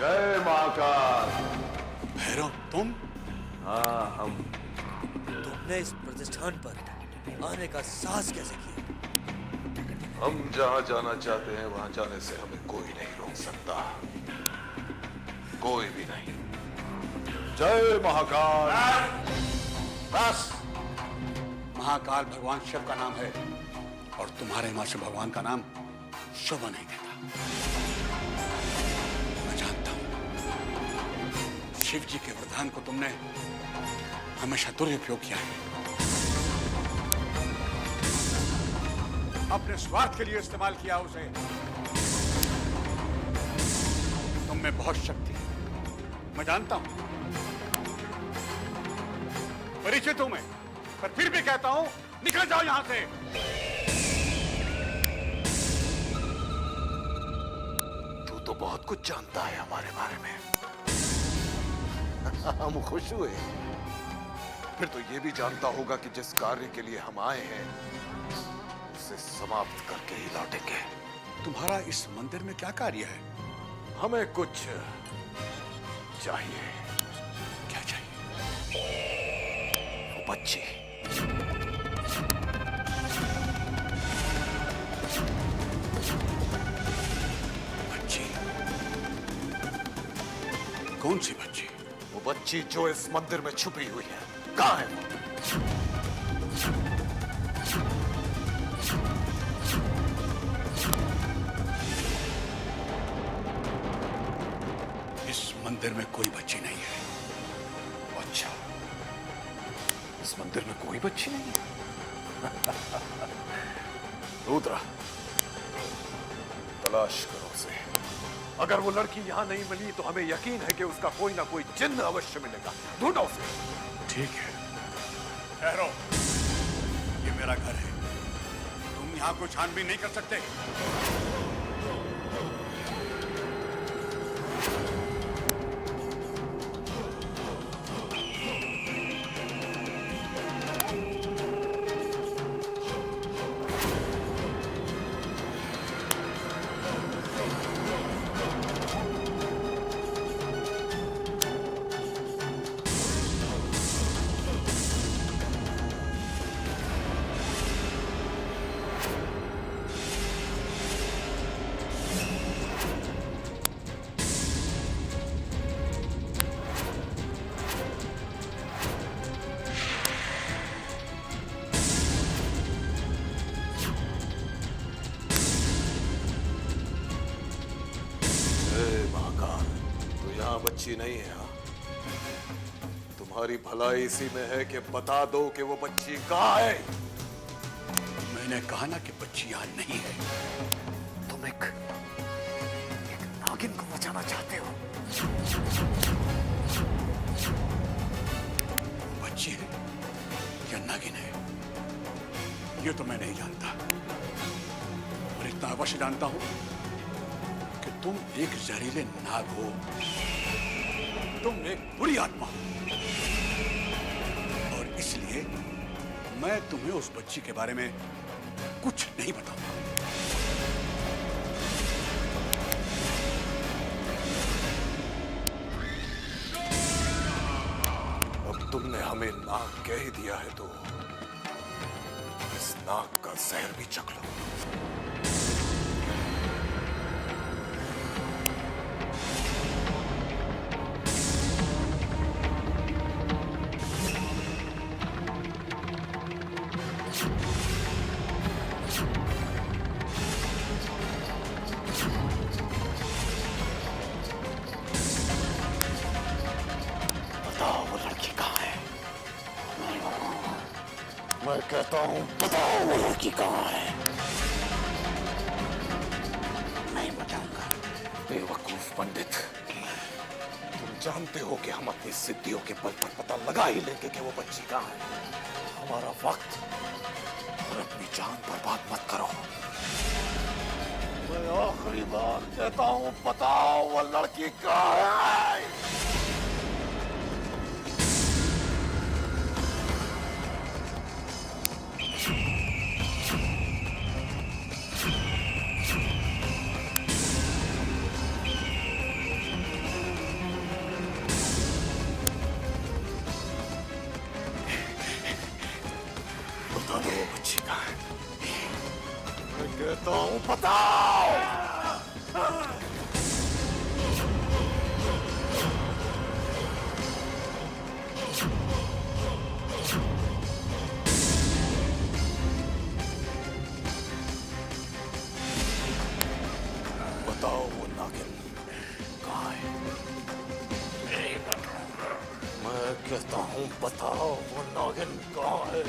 जय महाकाल। भैरव तुम? हाँ हम। तुमने इस प्रतिष्ठान पर आने का साहस कैसे किया? हम जहां जाना चाहते हैं वहां जाने से हमें कोई नहीं रोक सकता, कोई भी नहीं। जय महाकाल। बस, महाकाल भगवान शिव का नाम है और तुम्हारे मां से भगवान का नाम शोभा नहीं देता। मैं जानता हूं शिव जी के वरदान को तुमने हमेशा दुरुपयोग किया है, अपने स्वार्थ के लिए इस्तेमाल किया उसे। तुम में बहुत शक्ति है, मैं जानता हूं, परिचित हूं मैं, पर फिर भी कहता हूं निकल जाओ यहां से। तू तो बहुत कुछ जानता है हमारे बारे में। हम खुश हुए। फिर तो ये भी जानता होगा कि जिस कार्य के लिए हम आए हैं उसे समाप्त करके ही लौटेंगे। तुम्हारा इस मंदिर में क्या कार्य है? हमें कुछ चाहिए। क्या चाहिए? वो बच्ची। बच्ची? कौन सी बच्ची? वो बच्ची जो इस मंदिर में छुपी हुई है, कहां है वो? इस मंदिर में कोई बच्ची नहीं है। अच्छा, इस मंदिर में कोई बच्ची नहीं है। रुद्रा, तलाश करो उसे। अगर वो लड़की यहां नहीं मिली तो हमें यकीन है कि उसका कोई ना कोई जिन्न अवश्य मिलेगा। ढूंढो उसे। ठीक है, ठहरो, ये मेरा घर है, तुम यहां कोई छानबीन नहीं कर सकते। बच्ची नहीं है। तुम्हारी भलाई इसी में है कि बता दो कि वो बच्ची कहां है। मैंने कहा ना कि बच्ची यहां नहीं है। तुम एक नागिन को बचाना चाहते हो। बच्ची है या नागिन है ये तो मैं नहीं जानता, और इतना अवश्य जानता हूं कि तुम एक जहरीले नाग हो, तुम एक बुरी आत्मा हो, और इसलिए मैं तुम्हें उस बच्ची के बारे में कुछ नहीं बताऊंगा। अब तुमने हमें नाग कह ही दिया है तो इस नाग का जहर भी चख लो। मैं कहता हूं बताओ वो लड़की कहां है। नहीं बताऊंगा। बेवकूफ पंडित, तुम जानते हो कि हम अपनी सिद्धियों के बल पर पता लगा ही लेंगे कि वो बच्ची कहां है। हमारा वक्त और अपनी जान बर्बाद मत करो। मैं आखिरी बार कहता हूं बताओ वो लड़की कहां है। हूं, बताओ। बताओ वो नागिन कहाँ है? मैं कहता हूं बताओ वो नागिन कहाँ है?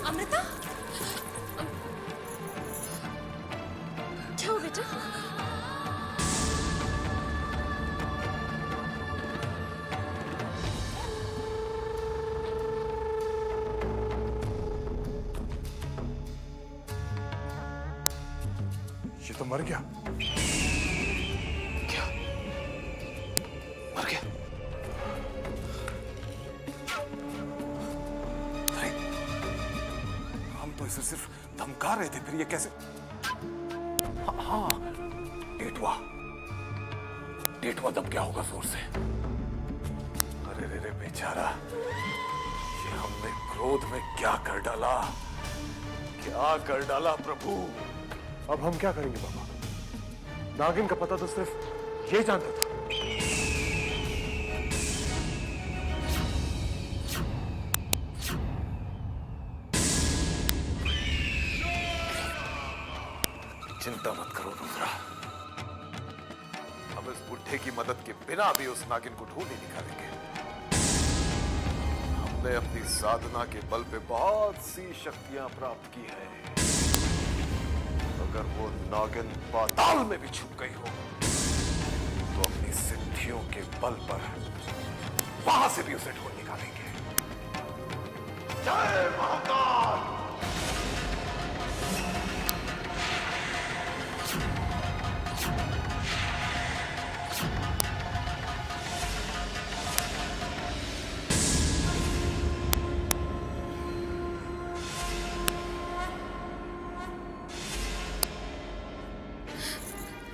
अमृता, क्या हुआ बेटा? ये तो मर गया। क्या मर गया? नहीं, हम तो इसे सिर्फ धमका रहे थे, फिर ये कैसे? हाँ, टेटवा दब गया होगा जोर से। अरे रे रे बेचारा, ये हमने क्रोध में क्या कर डाला, क्या कर डाला प्रभु। अब हम क्या करेंगे बाबा? नागिन का पता तो सिर्फ ये जानता था। चिंता मत करो रुद्रा, हम इस बुढ़े की मदद के बिना भी उस नागिन को ढूंढ ही निकालेंगे। हमने अपनी साधना के बल पे बहुत सी शक्तियां प्राप्त की है। अगर वो नागिन पाताल में भी छुप गई हो तो अपनी सिद्धियों के बल पर वहां से भी उसे ढूंढ निकालेंगे। जय महाकाल।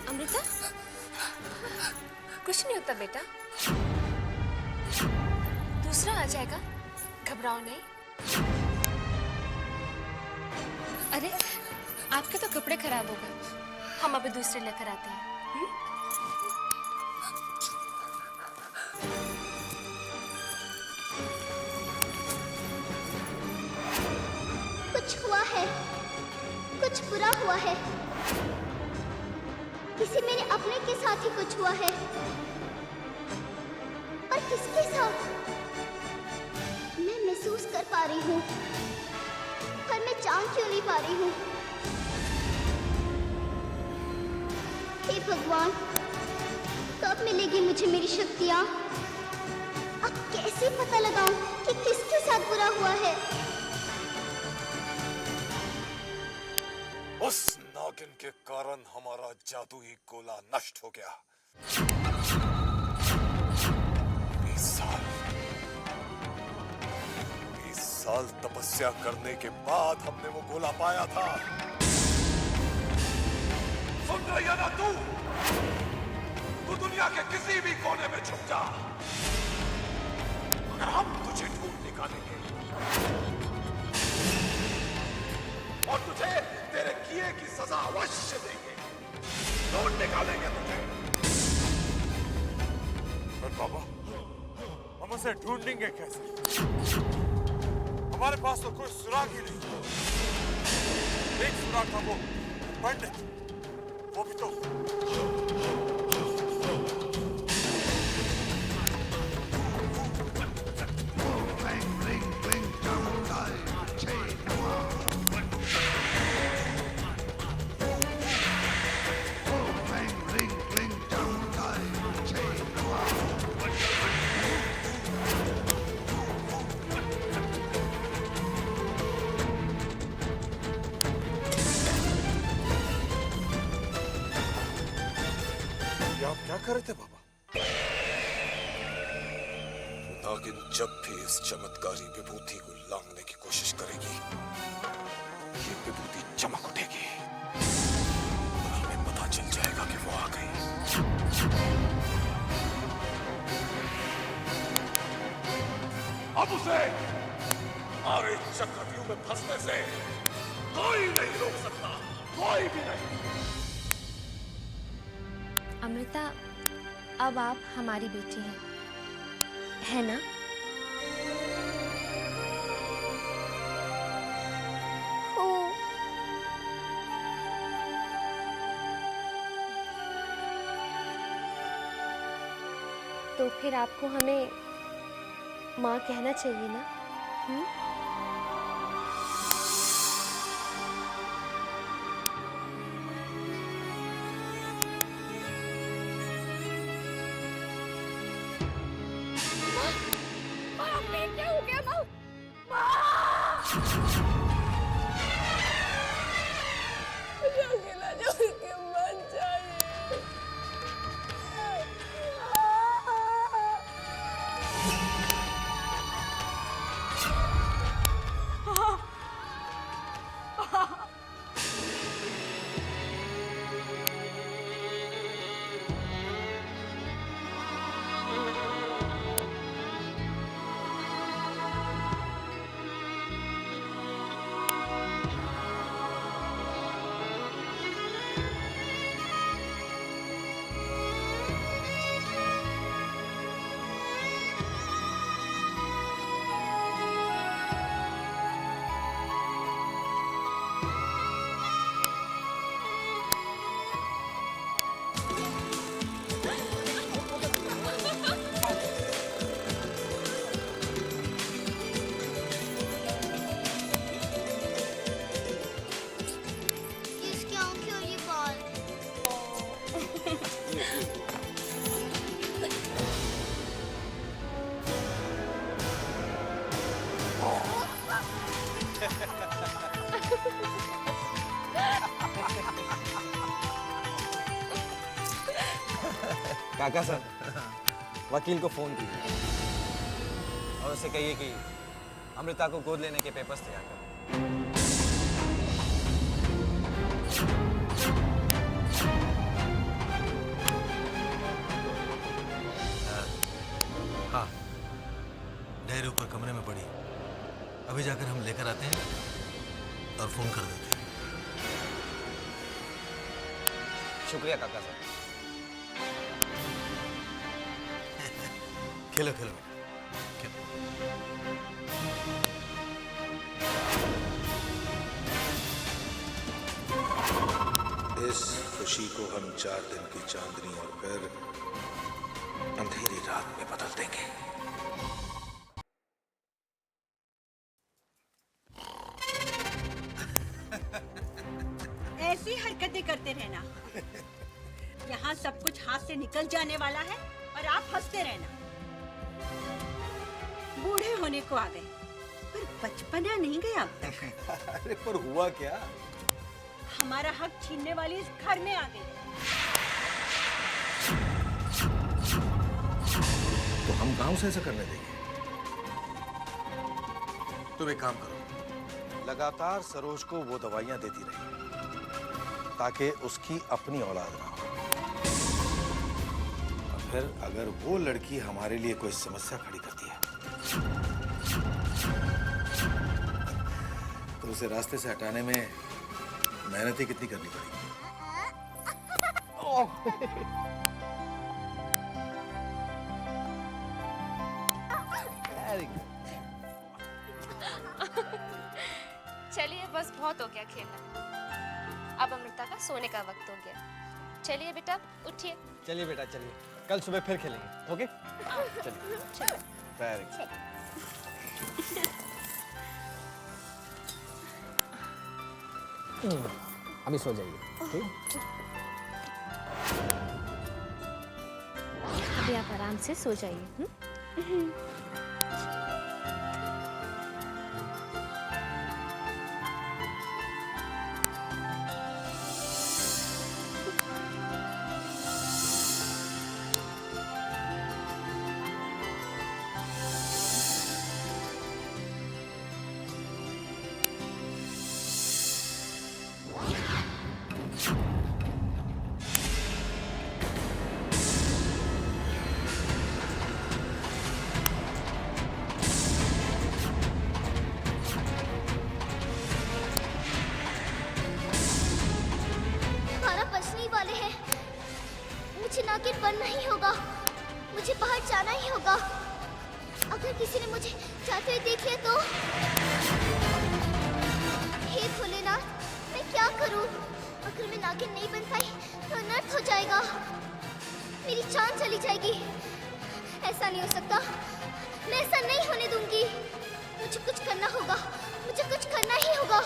अमृता, कुछ नहीं होता बेटा, दूसरा आ जाएगा, घबराओ नहीं। अरे आपके तो कपड़े खराब हो गए, हम अभी दूसरे लेकर आते हैं। कुछ हुआ है, कुछ बुरा हुआ है, किसी मेरे अपने के साथ ही कुछ हुआ है। पर किसके साथ? मैं महसूस कर पा रही हूँ, पर मैं जान क्यों नहीं पा रही हूँ? हे भगवान, कब मिलेगी मुझे मेरी शक्तियाँ? अब कैसे पता लगाऊं कि किसके साथ बुरा हुआ है? उस नागिन के कारण हमारा जादुई गोला नष्ट हो गया। 20 साल तपस्या करने के बाद हमने वो गोला पाया था। सुन रही है ना तू दुनिया के किसी भी कोने में छुप जा, मगर हम तुझे ढूंढ निकालेंगे और तुझे तेरे किए की सजा अवश्य देंगे, ढूंढ निकालेंगे तुझे। पर बाबा, हम उसे ढूंढेंगे कैसे? हमारे पास तो कोई सुराग ही नहीं। एक सुराग था वो पंडित, वो भी तो कर रहे थे बाबा? नागिन जब भी इस चमत्कारी विभूति को लांघने की कोशिश करेगी, ये विभूति चमक उठेगी और हमें पता चल जाएगा कि वो आ गई। अब उसे हमारे चक्रव्यूह में फंसने से कोई नहीं रोक सकता, कोई भी नहीं। अमृता, अब आप हमारी बेटी हैं, है ना? तो फिर आपको हमें माँ कहना चाहिए ना? क्या हो गया माँ? मुझे अकेला छोड़ के मत जाइए। किसकी आंखें और ये बाल? काका सर, वकील को फोन कीजिए और उसे कहिए कि अमृता को गोद लेने के पेपर्स तैयार करें। हाँ, डायरी ऊपर कमरे में पड़ी, अभी जाकर हम लेकर आते हैं और फोन कर देते हैं। शुक्रिया काका सर। खेलो खेलो खेलो। इस खुशी को हम 4 दिन की चांदनी और फिर अंधेरी रात में बदल देंगे। ऐसी हरकतें करते रहना। यहाँ सब कुछ हाथ से निकल जाने वाला है और आप हंसते रहना। बूढ़े होने को आ गए, पर बचपना नहीं गया अब तक। अरे पर हुआ क्या? हमारा हक छीनने वाली इस घर में आ गई। तो हम गांव से ऐसा करने देंगे? तुम एक काम करो, लगातार सरोज को वो दवाइयां देती रही ताकि उसकी अपनी औलाद ना हो। और फिर अगर वो लड़की हमारे लिए कोई समस्या खड़ी करती है तो उसे रास्ते से हटाने में मेहनत ही कितनी करनी पड़ेगी। चलिए बस बहुत हो गया खेलना, अब अमृता का सोने का वक्त हो गया। चलिए बेटा उठिए। चलिए बेटा चलिए, कल सुबह फिर खेलेंगे। ओके चलिए। Very good. अभी सो जाइए। ठीक? अभी आप आराम से सो जाइए। करना ही होगा। मुझे बाहर जाना ही होगा। अगर किसी ने मुझे जाते हुए देख लिया तो? हे भोलेनाथ, मैं क्या करूं? अगर मैं नागिन नहीं बन पाई तो अनर्थ हो जाएगा, मेरी जान चली जाएगी। ऐसा नहीं हो सकता, मैं ऐसा नहीं होने दूंगी। मुझे कुछ करना होगा, मुझे कुछ करना ही होगा।